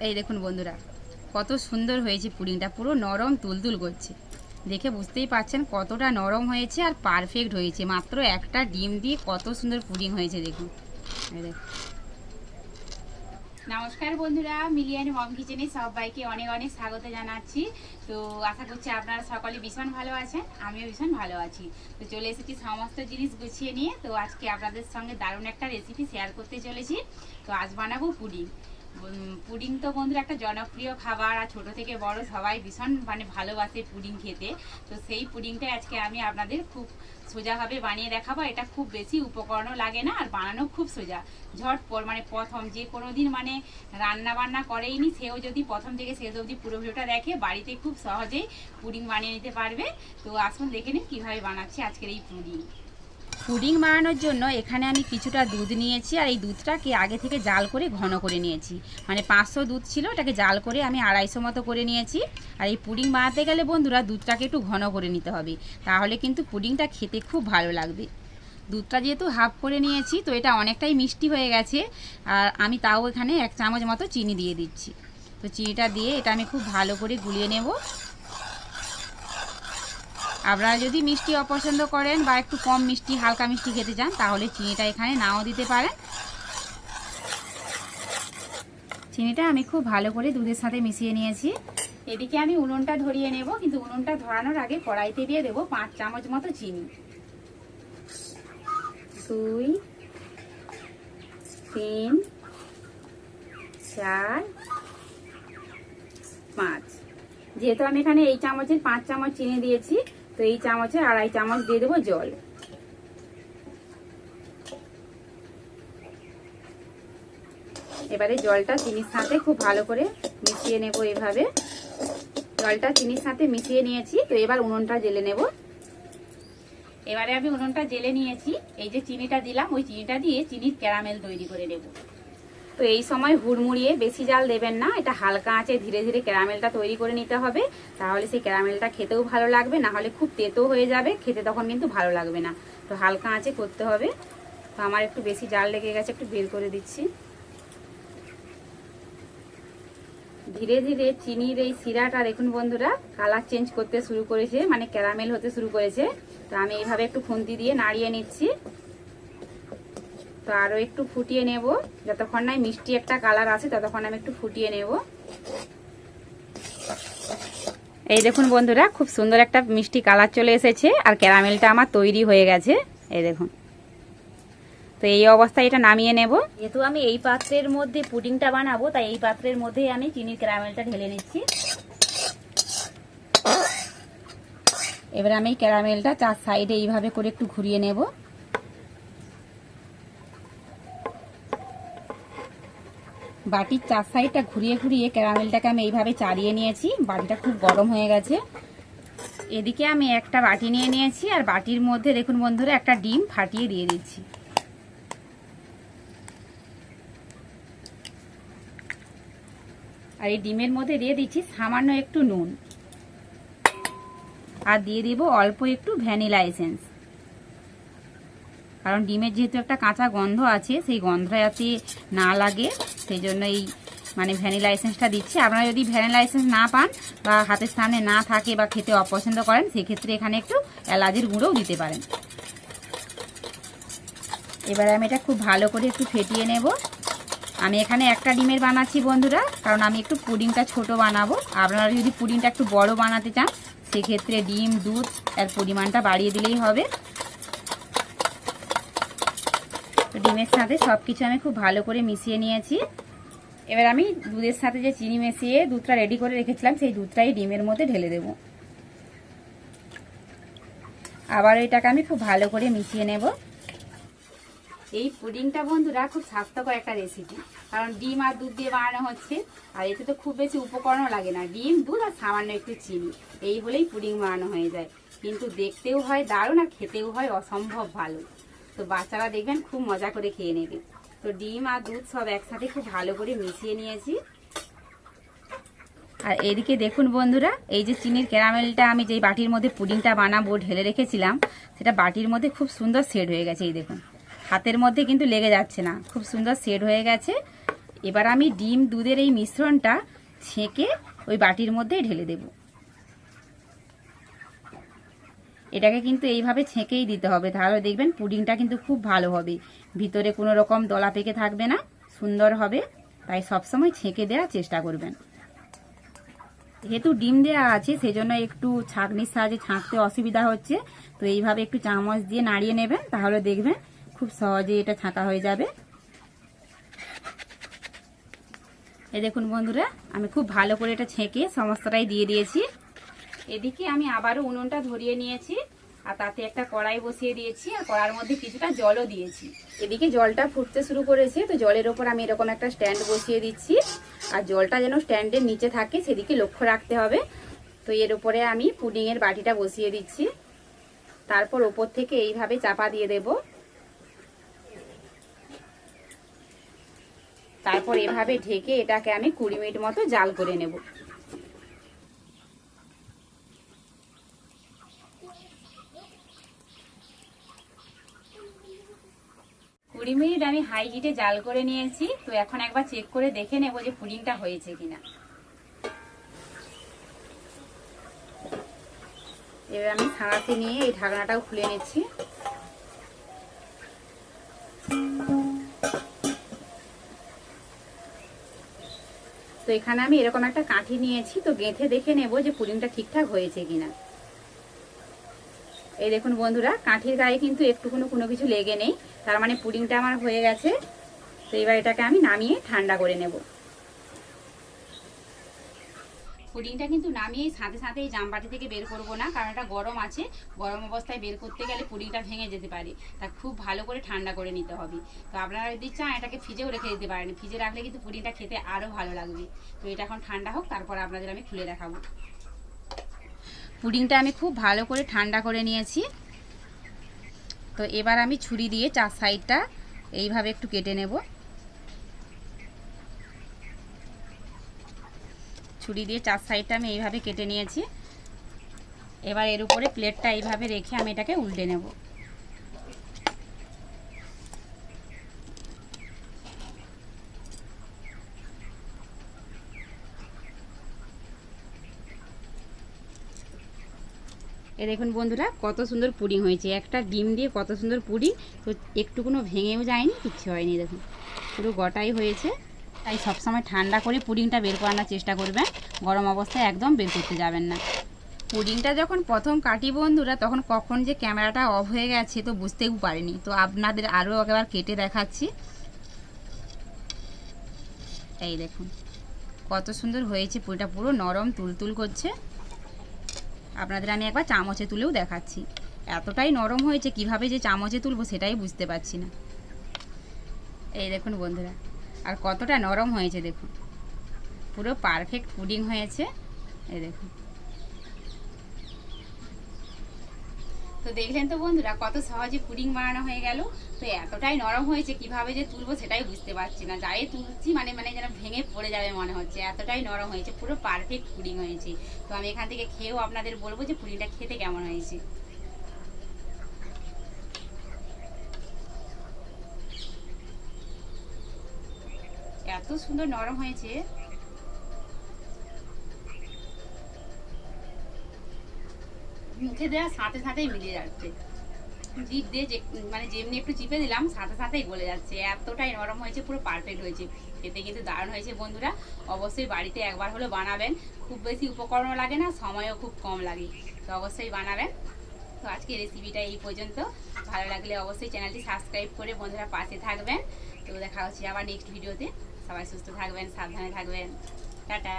এই দেখুন বন্ধুরা, কত সুন্দর হয়েছে পুডিংটা, পুরো নরম তুলতুল করছে। দেখে বুঝতেই পারছেন কতটা নরম হয়েছে আর পারফেক্ট হয়েছে। মাত্র একটা ডিম দিয়ে কত সুন্দর পুডিং হয়েছে দেখুন। এই দেখুন। নমস্কার বন্ধুরা, মিলিয়ান মম কিচেনে সবাইকে অনেক অনেক স্বাগত জানাচ্ছি। তো আশা করছি আপনারা সকলে ভীষণ ভালো আছেন, আমিও ভীষণ ভালো আছি। তো চলে এসেছি সমস্ত জিনিস গুছিয়ে নিয়ে। তো আজকে আপনাদের সঙ্গে দারুণ একটা রেসিপি শেয়ার করতে চলেছি। তো আজ বানাবো পুডিং। পুডিং তো বন্ধুরা একটা জনপ্রিয় খাবার, আর ছোট থেকে বড় সবাই ভীষণ ভালোবাসে পুডিং খেতে। তো সেই পুডিংটাই আজকে আমি আপনাদের খুব সোজাভাবে বানিয়ে দেখাবো। এটা খুব বেশি উপকরণও লাগে না, আর বানানো খুব সোজা, ঝটপট। প্রথম যে কোনো দিন রান্না বান্না করেইনি, সেও যদি প্রথম থেকে শেষ অবধি পুরো ভিডিওটা দেখে বাড়িতে খুব সহজেই পুডিং বানিয়ে নিতে পারবে। তো আসুন দেখে নিন কীভাবে বানাচ্ছি আজকের এই পুডিং। পুডিং বানানোর জন্য এখানে আমি কিছুটা দুধ নিয়েছি, আর এই দুধটাকে আগে থেকে জাল করে ঘন করে নিয়েছি। 500 দুধ ছিল, এটাকে জাল করে আমি 250 মতো করে নিয়েছি। আর এই পুডিং বানাতে গেলে বন্ধুরা দুধটাকে একটু ঘন করে নিতে হবে, তাহলে কিন্তু পুডিংটা খেতে খুব ভালো লাগবে। দুধটা যেহেতু হাফ করে নিয়েছি, তো এটা অনেকটাই মিষ্টি হয়ে গেছে। আর আমি তাও এখানে 1 চামচ মতো চিনি দিয়ে দিচ্ছি। তো চিনিটা দিয়ে এটা আমি খুব ভালো করে গুলিয়ে নেব। আপনারা যদি মিষ্টি অপছন্দ করেন বা একটু কম মিষ্টি, হালকা মিষ্টি খেতে চান, তাহলে চিনিটা এখানে নাও দিতে পারেন। চিনিটা আমি খুব ভালো করে দুধের সাথে মিশিয়ে নিয়েছি। এদিকে আমি উনুনটা ধরিয়ে নেব, কিন্তু উনুনটা ধরানোর আগে কড়াইতে দিয়ে দেবো 5 চামচ মতো চিনি। 2 3 4 5। যেহেতু আমি এখানে এই চামচের 5 চামচ চিনি দিয়েছি, তো এই চামচের 2.5 চামচ দিয়ে দেবো জল। এবারে জলটা চিনির সাথে খুব ভালো করে মিশিয়ে নেব। এভাবে জলটা চিনির সাথে মিশিয়ে নিয়েছি। তো এবার উনুনটা জ্বেলে নেব। এবারে আমি উনুনটা জ্বেলে নিয়েছি। এই যে চিনিটা দিলাম, ওই চিনিটা দিয়ে চিনির ক্যারামেল তৈরি করে নেব। তো এই সময় হুড়মুড়িয়ে বেশি জাল দেবেন না, এটা হালকা আঁচে ধীরে ধীরে ক্যারামেলটা তৈরি করে নিতে হবে। তাহলে সেই ক্যারামেলটা খেতেও ভালো লাগবে, না হলে খুব তেতো হয়ে যাবে, খেতে তখন কিন্তু ভালো লাগবে না। তো হালকা আঁচে করতে হবে। তো আমার একটু বেশি জাল লেগে গেছে, একটু বের করে দিচ্ছি। ধীরে ধীরে চিনির এই শিরাটা দেখুন বন্ধুরা কালার চেঞ্জ করতে শুরু করেছে, ক্যারামেল হতে শুরু করেছে। তো আমি এইভাবে একটু খুন্তি দিয়ে নাড়িয়ে নিচ্ছি। তো আরও একটু ফুটিয়ে নেব, যতক্ষণ না মিষ্টি একটা কালার আসে ততক্ষণ আমি একটু ফুটিয়ে নেব। এই দেখুন বন্ধুরা, খুব সুন্দর একটা মিষ্টি কালার চলে এসেছে, আর ক্যারামেলটা আমার তৈরি হয়ে গেছে। এই দেখুন। তো এই অবস্থায় এটা নামিয়ে নেব। যেহেতু আমি এই পাত্রের মধ্যে পুডিংটা বানাবো, তাই এই পাত্রের মধ্যেই আমি চিনির ক্যারামেলটা ঢেলে নিচ্ছি। এবার আমি ক্যারামেলটা 4 সাইডে এইভাবে করে একটু ঘুরিয়ে নেব। বাটির 4 সাইডটা ঘুরিয়ে ঘুরিয়ে ক্যারামেলটাকে আমি এইভাবে চাড়িয়ে নিয়েছি। বাটিটা খুব গরম হয়ে গেছে। এদিকে আমি একটা বাটি নিয়ে নিয়েছি, আর বাটির মধ্যে দেখুন বন্ধুরা একটা ডিম ফাটিয়ে দিয়ে দিচ্ছি। আর এই ডিমের মধ্যে দিয়ে দিচ্ছি সামান্য একটু নুন, আর দিয়ে দিব অল্প একটু ভ্যানিলা এসেন্স। কারণ ডিমের যেহেতু একটা কাঁচা গন্ধ আছে, সেই গন্ধটা যাতে না লাগে, সেই জন্য এই ভ্যানিলা এসেন্সটা দিচ্ছি। আপনারা যদি ভ্যানিলা এসেন্স না পান বা হাতের সামনে না থাকে বা খেতে অপছন্দ করেন, সেক্ষেত্রে এখানে একটু এলাচের গুঁড়োও দিতে পারেন। এবারে আমি এটা খুব ভালো করে একটু ফেটিয়ে নেব। আমি এখানে একটা ডিমের বানাচ্ছি বন্ধুরা, কারণ আমি একটু পুডিংটা ছোট বানাবো। আপনারা যদি পুডিংটা একটু বড় বানাতে চান, সেক্ষেত্রে ডিম, দুধ এর পরিমাণটা বাড়িয়ে দিলেই হবে। তো ডিমের সাথে সব কিছু আমি খুব ভালো করে মিশিয়ে নিয়েছি। এবার আমি দুধের সাথে যে চিনি মিশিয়ে দুধটা রেডি করে রেখেছিলাম, সেই দুধটাই ডিমের মধ্যে ঢেলে দেব। আবার এটাকে আমি খুব ভালো করে মিশিয়ে নেব। এই পুডিংটা বন্ধুরা খুব স্বাস্থ্যকর একটা রেসিপি, কারণ ডিম আর দুধ দিয়ে বানানো হচ্ছে, আর এতে তো খুব বেশি উপকরণও লাগে না, ডিম, দুধ আর সামান্য একটু চিনি, এই হলেই পুডিং বানানো হয়ে যায়। কিন্তু দেখতেও হয় দারুণ, আর খেতেও হয় অসম্ভব ভালো। তো বাচ্চারা দেখবেন খুব মজা করে খেয়ে নেবে। তো ডিম আর দুধ সব একসাথে খুব ভালো করে মিশিয়ে নিয়েছি। আর এদিকে দেখুন বন্ধুরা, এই যে চিনির ক্যারামেলটা আমি যে বাটির মধ্যে পুডিংটা বানাবো ঢেলে রেখেছিলাম, সেটা বাটির মধ্যে খুব সুন্দর সেট হয়ে গেছে। এই দেখুন, হাতের মধ্যে কিন্তু লেগে যাচ্ছে না, খুব সুন্দর সেট হয়ে গেছে। এবার আমি ডিম দুধের এই মিশ্রণটা ছেঁকে ওই বাটির মধ্যেই ঢেলে দেব। এটাকে কিন্তু এইভাবে ছেঁকেই দিতে হবে, তাহলে দেখবেন পুডিংটা কিন্তু খুব ভালো হবে, ভিতরে কোনো রকম দলা পেকে থাকবে না, সুন্দর হবে। তাই সবসময় ছেঁকে দেওয়ার চেষ্টা করবেন। যেহেতু ডিম দেওয়া আছে সেজন্য একটু ছাঁকনির সাহায্যে ছাঁকতে অসুবিধা হচ্ছে, তো এইভাবে একটু চামচ দিয়ে নাড়িয়ে নেবেন, তাহলে দেখবেন খুব সহজে এটা ছাঁকা হয়ে যাবে। এই দেখুন বন্ধুরা, আমি খুব ভালো করে এটা ছেঁকে সমস্তটাই দিয়ে দিয়েছি। এদিকে আমি আবারও উনুনটা ধরিয়ে নিয়েছি, আর তাতে একটা কড়াই বসিয়ে দিয়েছি, আর কড়ার মধ্যে কিছুটা জলও দিয়েছি। এদিকে জলটা ফুটতে শুরু করেছে, তো জলের ওপর আমি এরকম একটা স্ট্যান্ড বসিয়ে দিচ্ছি, আর জলটা যেন স্ট্যান্ডের নিচে থাকে সেদিকে লক্ষ্য রাখতে হবে। তো এর উপরে আমি পুডিংয়ের বাটিটা বসিয়ে দিচ্ছি, তারপর ওপর থেকে এইভাবে চাপা দিয়ে দেব। তারপর এভাবে ঢেকে এটাকে আমি 20 মিনিট মতো জাল করে নেব। 20 মিনিট আমি হাই হিটে জাল করে নিয়েছি। তো এখন একবার চেক করে দেখে নেব যে পুডিংটা হয়েছে কিনা। এবার আমি ছাড়াতে নিয়ে এই ঢাকনাটাও খুলে নিচ্ছি। তো এখানে আমি এরকম একটা কাঠি নিয়েছি, তো গেঁথে দেখে নেব যে পুডিংটা ঠিকঠাক হয়েছে কিনা। এই দেখুন বন্ধুরা, কাঠির গায়ে কিন্তু একটুকুনো কোনো কিছু লেগে নেই, তার মানে পুডিংটা আমার হয়ে গেছে। তো এবার এটাকে আমি নামিয়ে ঠান্ডা করে নেব। পুডিংটা কিন্তু নামিয়ে সাথে সাথে এই জামবাটি থেকে বের করব না, কারণ এটা গরম আছে, গরম অবস্থায় বের করতে গেলে পুডিংটা ভেঙে যেতে পারে, তা খুব ভালো করে ঠান্ডা করে নিতে হবে। তো আপনারা যদি চান এটাকে ফ্রিজেও রেখে দিতে পারেন, ফ্রিজে রাখলে কিন্তু পুডিংটা খেতে আরও ভালো লাগবে। তো এটা এখন ঠান্ডা হোক, তারপর আপনাদের আমি খুলে দেখাবো। পুডিংটা আমি খুব ভালো করে ঠান্ডা করে নিয়েছি। তো এবার আমি ছুরি দিয়ে চার সাইডটা এইভাবে একটু কেটে নেব। ছুরি দিয়ে চার সাইডটা আমি এইভাবে কেটে নিয়েছি। এবার এর উপরে প্লেটটা এইভাবে রেখে আমি এটাকে উল্টে নেব। এ দেখুন বন্ধুরা, কত সুন্দর পুডিং হয়েছে, একটা ডিম দিয়ে কত সুন্দর পুডিং। তো একটু কোনো ভেঙেও যায়নি, কিচ্ছু হয়নি, দেখুন পুরো গোটাই হয়েছে। তাই সবসময় ঠান্ডা করে পুডিংটা বের করানোর চেষ্টা করবেন, গরম অবস্থায় একদম বের করতে যাবেন না। পুডিংটা যখন প্রথম কাটি বন্ধুরা, তখন কখন যে ক্যামেরাটা অফ হয়ে গেছে তো বুঝতেও পারিনি। তো আপনাদের আরও একবার কেটে দেখাচ্ছি। এই দেখুন কত সুন্দর হয়েছে, পুরোটা পুরো নরম তুলতুল করছে। আপনাদের আমি একবার চামচে তুলেও দেখাচ্ছি, এতটাই নরম হয়েছে, কিভাবে যে চামচে তুলবো সেটাই বুঝতে পারছি না। এই দেখুন বন্ধুরা, আর কতটা নরম হয়েছে দেখুন, পুরো পারফেক্ট পুডিং হয়েছে। এই দেখুন, তো দেখলেন তো বন্ধুরা কত সহজে পুডিং বানানো হয়ে গেল। তো এতটাই নরম হয়েছে, কিভাবে যে তুলবো সেটাই বুঝতে পারছি না, যাই তুলছি মানে যেন ভেঙে পড়ে যাবে মনে হচ্ছে, এতটাই নরম হয়েছে, পুরো পারফেক্ট পুডিং হয়েছে। তো আমি এখান থেকে খেয়েও আপনাদের বলবো যে পুডিংটা খেতে কেমন হয়েছে। এত সুন্দর নরম হয়েছে, মুখে দেওয়ার সাথে সাথেই মিলিয়ে যাচ্ছে, জিভ দিয়ে যেমনি একটু চিপে দিলাম সাথে সাথেই গলে যাচ্ছে, এতটাই নরম হয়েছে, পুরো পারফেক্ট হয়েছে। খেতে কিন্তু দারুণ হয়েছে বন্ধুরা, অবশ্যই বাড়িতে একবার হলো বানাবেন, খুব বেশি উপকরণও লাগে না, সময়ও খুব কম লাগে, তো অবশ্যই বানাবেন। তো আজকে রেসিপিটা এই পর্যন্ত, ভালো লাগলে অবশ্যই চ্যানেলটি সাবস্ক্রাইব করে বন্ধুরা পাশে থাকবেন। তো দেখা হচ্ছে আবার নেক্সট ভিডিওতে, সবাই সুস্থ থাকবেন, সাবধানে থাকবেন, টাটা।